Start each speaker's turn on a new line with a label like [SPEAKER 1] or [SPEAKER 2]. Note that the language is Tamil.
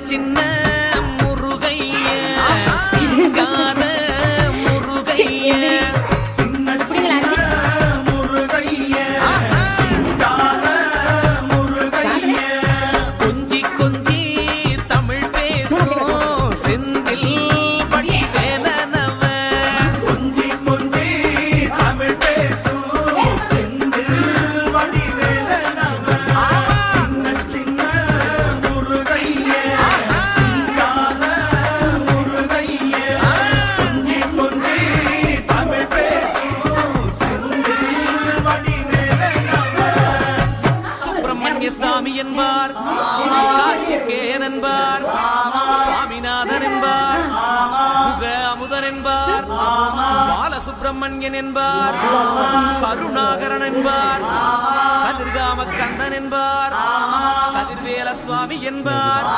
[SPEAKER 1] சின்ன முருகைய சிங்கார முருகைய கொஞ்சி கொஞ்சி தமிழ் பேசும் செந்தில் படி வேலனவ கொஞ்சி கொஞ்சி தமிழ் பேசும் செந்தில் படி வேலனவ சின்ன முருகைய சிங்கார முருகைய கொஞ்சி கொஞ்சி தமிழ் பேசும் செந்தில் படி வேலனவ சுப்பிரமணிய சாமி என்பார், கார்த்திகேயன் என்பார், சுவாமிநாதன் என்பார், முக அமுதன் என்பார், பாலசுப்பிரமணியன் என்பார், கருணாகரன் என்பார், கதிர்காம கந்தன் என்பார், கதிர்வேல சுவாமி என்பார்.